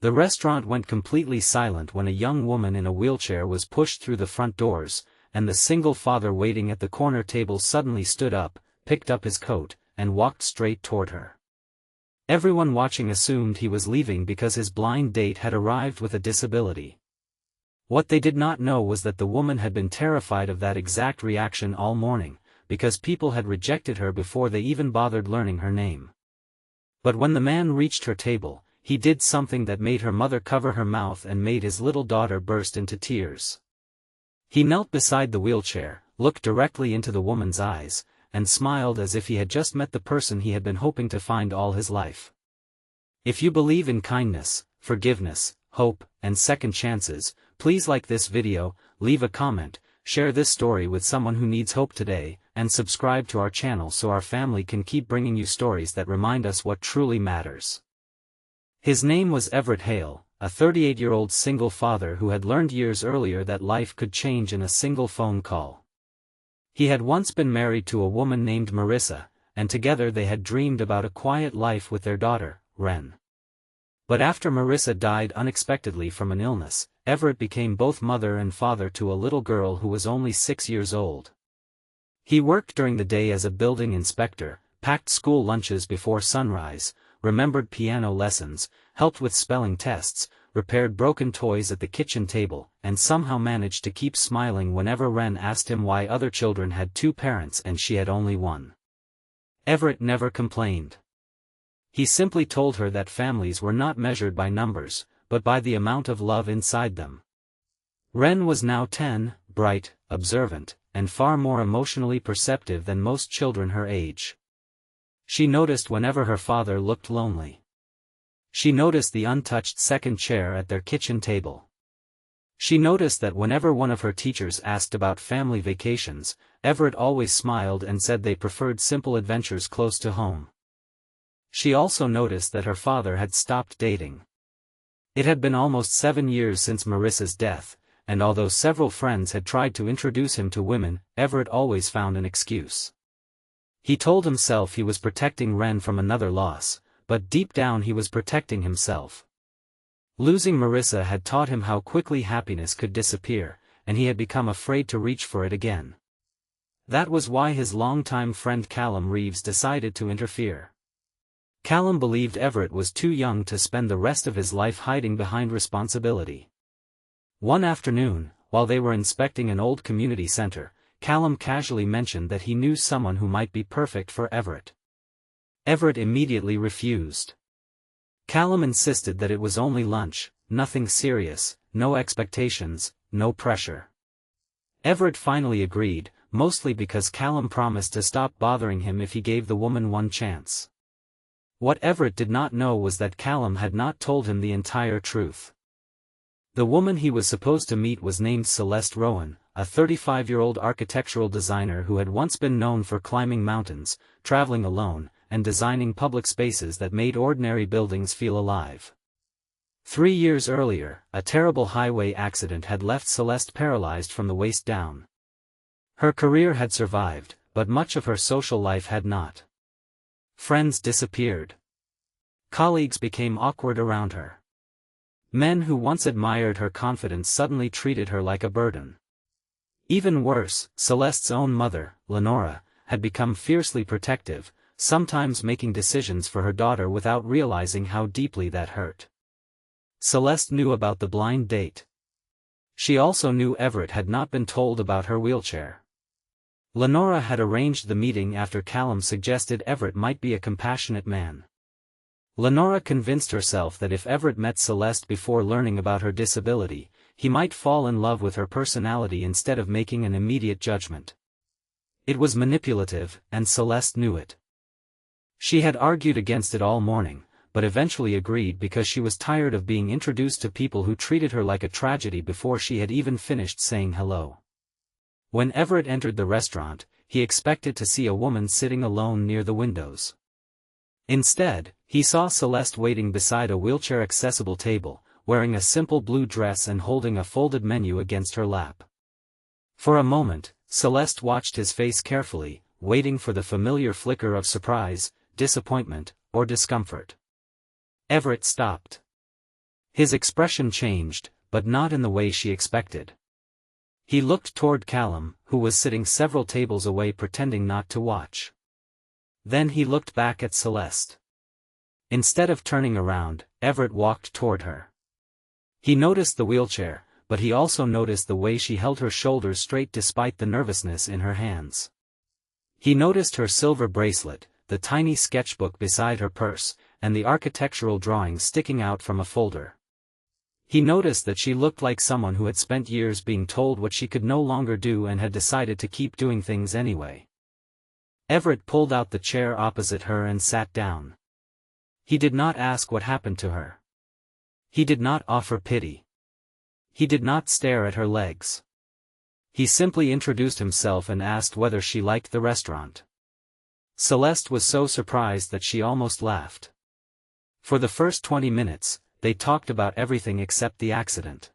The restaurant went completely silent when a young woman in a wheelchair was pushed through the front doors, and the single father waiting at the corner table suddenly stood up, picked up his coat, and walked straight toward her. Everyone watching assumed he was leaving because his blind date had arrived with a disability. What they did not know was that the woman had been terrified of that exact reaction all morning, because people had rejected her before they even bothered learning her name. But when the man reached her table, he did something that made her mother cover her mouth and made his little daughter burst into tears. He knelt beside the wheelchair, looked directly into the woman's eyes, and smiled as if he had just met the person he had been hoping to find all his life. If you believe in kindness, forgiveness, hope, and second chances, please like this video, leave a comment, share this story with someone who needs hope today, and subscribe to our channel so our family can keep bringing you stories that remind us what truly matters. His name was Everett Hale, a 38-year-old single father who had learned years earlier that life could change in a single phone call. He had once been married to a woman named Marissa, and together they had dreamed about a quiet life with their daughter, Wren. But after Marissa died unexpectedly from an illness, Everett became both mother and father to a little girl who was only 6 years old. He worked during the day as a building inspector, packed school lunches before sunrise, remembered piano lessons, helped with spelling tests, repaired broken toys at the kitchen table, and somehow managed to keep smiling whenever Wren asked him why other children had 2 parents and she had only one. Everett never complained. He simply told her that families were not measured by numbers, but by the amount of love inside them. Wren was now 10, bright, observant, and far more emotionally perceptive than most children her age. She noticed whenever her father looked lonely. She noticed the untouched second chair at their kitchen table. She noticed that whenever one of her teachers asked about family vacations, Everett always smiled and said they preferred simple adventures close to home. She also noticed that her father had stopped dating. It had been almost 7 years since Marissa's death, and although several friends had tried to introduce him to women, Everett always found an excuse. He told himself he was protecting Wren from another loss, but deep down he was protecting himself. Losing Marissa had taught him how quickly happiness could disappear, and he had become afraid to reach for it again. That was why his longtime friend Callum Reeves decided to interfere. Callum believed Everett was too young to spend the rest of his life hiding behind responsibility. One afternoon, while they were inspecting an old community center, Callum casually mentioned that he knew someone who might be perfect for Everett. Everett immediately refused. Callum insisted that it was only lunch, nothing serious, no expectations, no pressure. Everett finally agreed, mostly because Callum promised to stop bothering him if he gave the woman one chance. What Everett did not know was that Callum had not told him the entire truth. The woman he was supposed to meet was named Celeste Rowan, a 35-year-old architectural designer who had once been known for climbing mountains, traveling alone, and designing public spaces that made ordinary buildings feel alive. 3 years earlier, a terrible highway accident had left Celeste paralyzed from the waist down. Her career had survived, but much of her social life had not. Friends disappeared. Colleagues became awkward around her. Men who once admired her confidence suddenly treated her like a burden. Even worse, Celeste's own mother, Lenora, had become fiercely protective, sometimes making decisions for her daughter without realizing how deeply that hurt. Celeste knew about the blind date. She also knew Everett had not been told about her wheelchair. Lenora had arranged the meeting after Callum suggested Everett might be a compassionate man. Lenora convinced herself that if Everett met Celeste before learning about her disability, he might fall in love with her personality instead of making an immediate judgment. It was manipulative, and Celeste knew it. She had argued against it all morning, but eventually agreed because she was tired of being introduced to people who treated her like a tragedy before she had even finished saying hello. When Everett entered the restaurant, he expected to see a woman sitting alone near the windows. Instead, he saw Celeste waiting beside a wheelchair-accessible table, wearing a simple blue dress and holding a folded menu against her lap. For a moment, Celeste watched his face carefully, waiting for the familiar flicker of surprise, disappointment, or discomfort. Everett stopped. His expression changed, but not in the way she expected. He looked toward Callum, who was sitting several tables away pretending not to watch. Then he looked back at Celeste. Instead of turning around, Everett walked toward her. He noticed the wheelchair, but he also noticed the way she held her shoulders straight despite the nervousness in her hands. He noticed her silver bracelet, the tiny sketchbook beside her purse, and the architectural drawings sticking out from a folder. He noticed that she looked like someone who had spent years being told what she could no longer do and had decided to keep doing things anyway. Everett pulled out the chair opposite her and sat down. He did not ask what happened to her. He did not offer pity. He did not stare at her legs. He simply introduced himself and asked whether she liked the restaurant. Celeste was so surprised that she almost laughed. For the first 20 minutes, they talked about everything except the accident.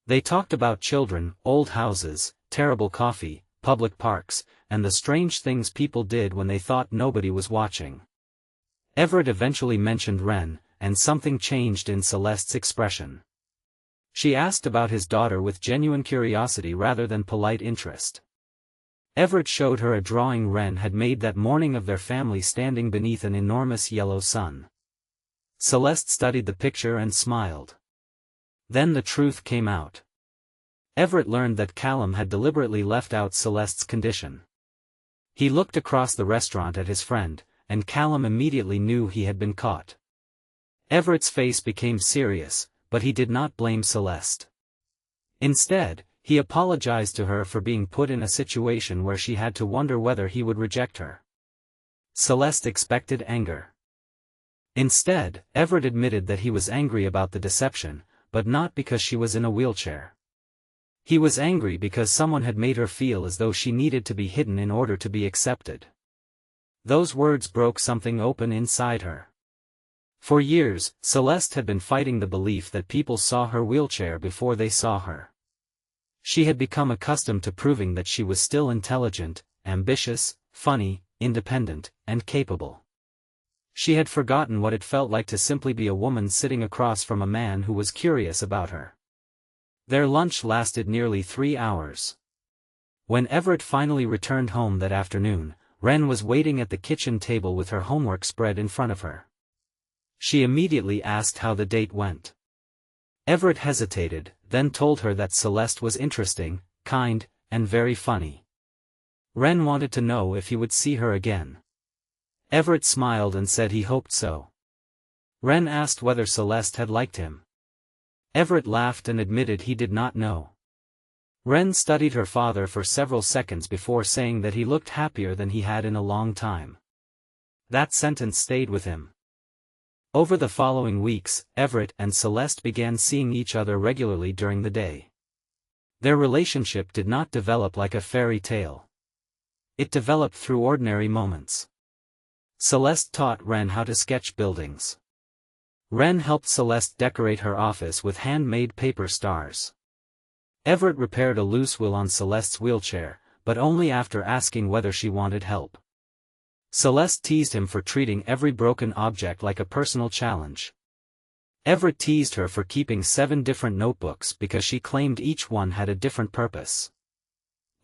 They talked about children, old houses, terrible coffee, public parks, and the strange things people did when they thought nobody was watching. Everett eventually mentioned Ren, and something changed in Celeste's expression. She asked about his daughter with genuine curiosity rather than polite interest. Everett showed her a drawing Ren had made that morning of their family standing beneath an enormous yellow sun. Celeste studied the picture and smiled. Then the truth came out. Everett learned that Callum had deliberately left out Celeste's condition. He looked across the restaurant at his friend, and Callum immediately knew he had been caught. Everett's face became serious, but he did not blame Celeste. Instead, he apologized to her for being put in a situation where she had to wonder whether he would reject her. Celeste expected anger. Instead, Everett admitted that he was angry about the deception, but not because she was in a wheelchair. He was angry because someone had made her feel as though she needed to be hidden in order to be accepted. Those words broke something open inside her. For years, Celeste had been fighting the belief that people saw her wheelchair before they saw her. She had become accustomed to proving that she was still intelligent, ambitious, funny, independent, and capable. She had forgotten what it felt like to simply be a woman sitting across from a man who was curious about her. Their lunch lasted nearly 3 hours. When Everett finally returned home that afternoon, Ren was waiting at the kitchen table with her homework spread in front of her. She immediately asked how the date went. Everett hesitated, then told her that Celeste was interesting, kind, and very funny. Ren wanted to know if he would see her again. Everett smiled and said he hoped so. Ren asked whether Celeste had liked him. Everett laughed and admitted he did not know. Ren studied her father for several seconds before saying that he looked happier than he had in a long time. That sentence stayed with him. Over the following weeks, Everett and Celeste began seeing each other regularly during the day. Their relationship did not develop like a fairy tale. It developed through ordinary moments. Celeste taught Ren how to sketch buildings. Ren helped Celeste decorate her office with handmade paper stars. Everett repaired a loose wheel on Celeste's wheelchair, but only after asking whether she wanted help. Celeste teased him for treating every broken object like a personal challenge. Everett teased her for keeping 7 different notebooks because she claimed each one had a different purpose.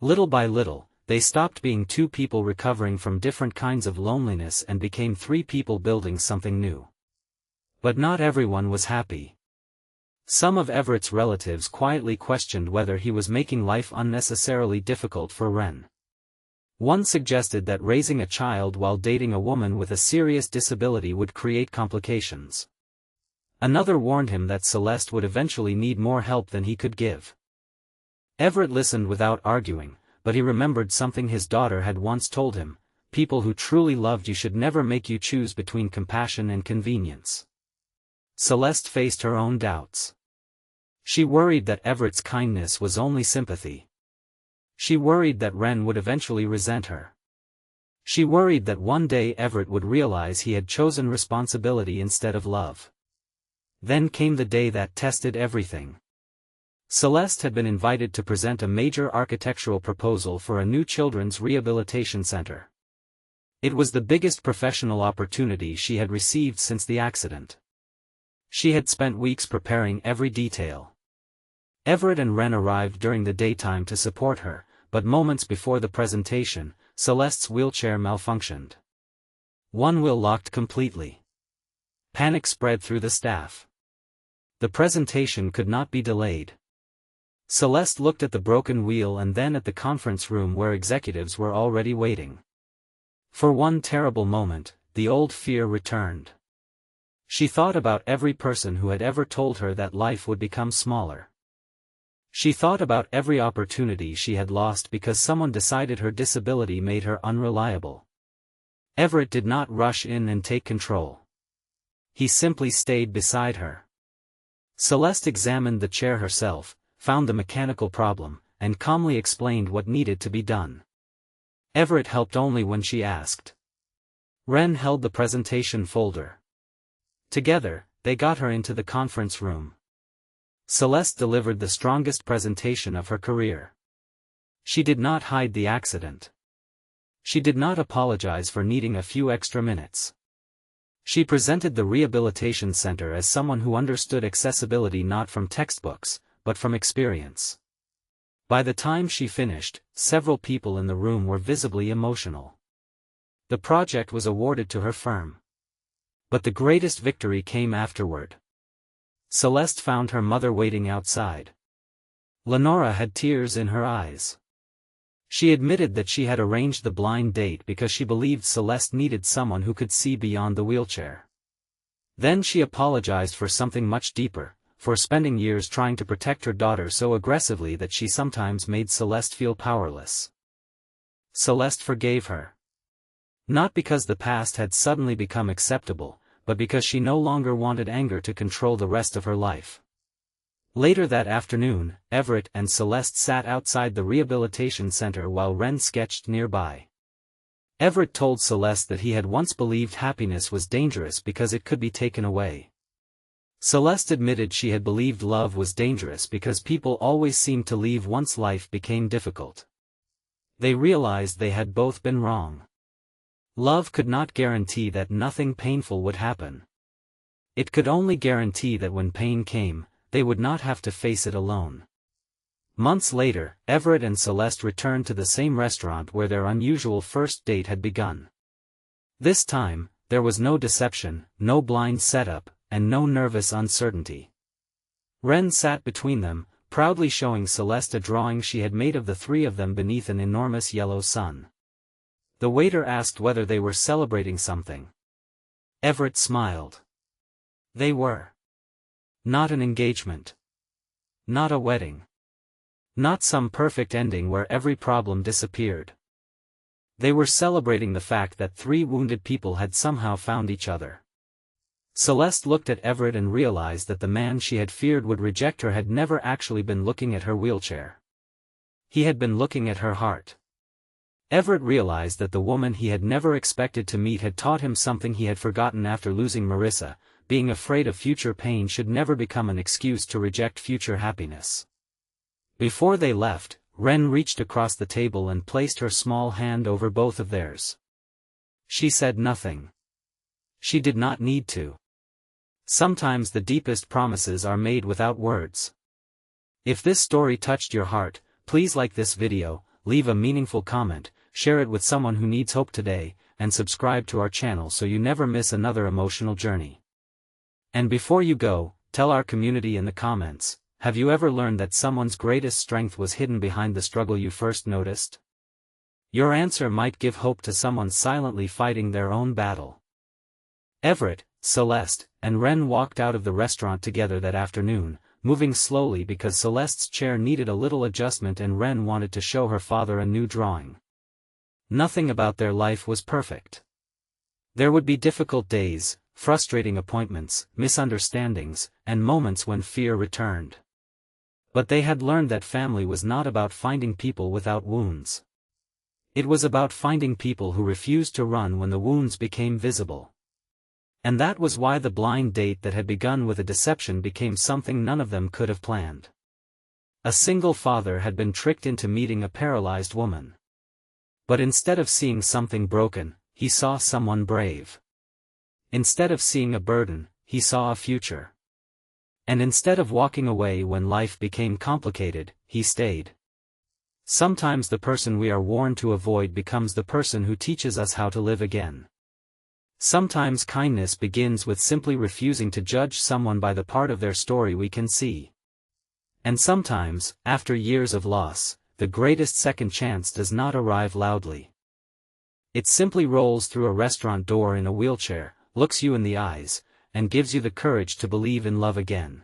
Little by little, they stopped being 2 people recovering from different kinds of loneliness and became 3 people building something new. But not everyone was happy. Some of Everett's relatives quietly questioned whether he was making life unnecessarily difficult for Ren. One suggested that raising a child while dating a woman with a serious disability would create complications. Another warned him that Celeste would eventually need more help than he could give. Everett listened without arguing, but he remembered something his daughter had once told him: people who truly loved you should never make you choose between compassion and convenience. Celeste faced her own doubts. She worried that Everett's kindness was only sympathy. She worried that Ren would eventually resent her. She worried that one day Everett would realize he had chosen responsibility instead of love. Then came the day that tested everything. Celeste had been invited to present a major architectural proposal for a new children's rehabilitation center. It was the biggest professional opportunity she had received since the accident. She had spent weeks preparing every detail. Everett and Wren arrived during the daytime to support her, but moments before the presentation, Celeste's wheelchair malfunctioned. One wheel locked completely. Panic spread through the staff. The presentation could not be delayed. Celeste looked at the broken wheel and then at the conference room where executives were already waiting. For one terrible moment, the old fear returned. She thought about every person who had ever told her that life would become smaller. She thought about every opportunity she had lost because someone decided her disability made her unreliable. Everett did not rush in and take control. He simply stayed beside her. Celeste examined the chair herself, found the mechanical problem, and calmly explained what needed to be done. Everett helped only when she asked. Wren held the presentation folder. Together, they got her into the conference room. Celeste delivered the strongest presentation of her career. She did not hide the accident. She did not apologize for needing a few extra minutes. She presented the Rehabilitation Center as someone who understood accessibility not from textbooks, but from experience. By the time she finished, several people in the room were visibly emotional. The project was awarded to her firm. But the greatest victory came afterward. Celeste found her mother waiting outside. Lenora had tears in her eyes. She admitted that she had arranged the blind date because she believed Celeste needed someone who could see beyond the wheelchair. Then she apologized for something much deeper, for spending years trying to protect her daughter so aggressively that she sometimes made Celeste feel powerless. Celeste forgave her. Not because the past had suddenly become acceptable, but because she no longer wanted anger to control the rest of her life. Later that afternoon, Everett and Celeste sat outside the Rehabilitation Center while Wren sketched nearby. Everett told Celeste that he had once believed happiness was dangerous because it could be taken away. Celeste admitted she had believed love was dangerous because people always seemed to leave once life became difficult. They realized they had both been wrong. Love could not guarantee that nothing painful would happen. It could only guarantee that when pain came, they would not have to face it alone. Months later, Everett and Celeste returned to the same restaurant where their unusual first date had begun. This time, there was no deception, no blind setup, and no nervous uncertainty. Wren sat between them, proudly showing Celeste a drawing she had made of the three of them beneath an enormous yellow sun. The waiter asked whether they were celebrating something. Everett smiled. They were. Not an engagement. Not a wedding. Not some perfect ending where every problem disappeared. They were celebrating the fact that three wounded people had somehow found each other. Celeste looked at Everett and realized that the man she had feared would reject her had never actually been looking at her wheelchair. He had been looking at her heart. Everett realized that the woman he had never expected to meet had taught him something he had forgotten after losing Marissa: being afraid of future pain should never become an excuse to reject future happiness. Before they left, Wren reached across the table and placed her small hand over both of theirs. She said nothing. She did not need to. Sometimes the deepest promises are made without words. If this story touched your heart, please like this video, leave a meaningful comment, share it with someone who needs hope today, and subscribe to our channel so you never miss another emotional journey. And before you go, tell our community in the comments, have you ever learned that someone's greatest strength was hidden behind the struggle you first noticed? Your answer might give hope to someone silently fighting their own battle. Everett, Celeste, and Wren walked out of the restaurant together that afternoon, moving slowly because Celeste's chair needed a little adjustment and Wren wanted to show her father a new drawing. Nothing about their life was perfect. There would be difficult days, frustrating appointments, misunderstandings, and moments when fear returned. But they had learned that family was not about finding people without wounds. It was about finding people who refused to run when the wounds became visible. And that was why the blind date that had begun with a deception became something none of them could have planned. A single father had been tricked into meeting a paralyzed woman. But instead of seeing something broken, he saw someone brave. Instead of seeing a burden, he saw a future. And instead of walking away when life became complicated, he stayed. Sometimes the person we are warned to avoid becomes the person who teaches us how to live again. Sometimes kindness begins with simply refusing to judge someone by the part of their story we can see. And sometimes, after years of loss, the greatest second chance does not arrive loudly. It simply rolls through a restaurant door in a wheelchair, looks you in the eyes, and gives you the courage to believe in love again.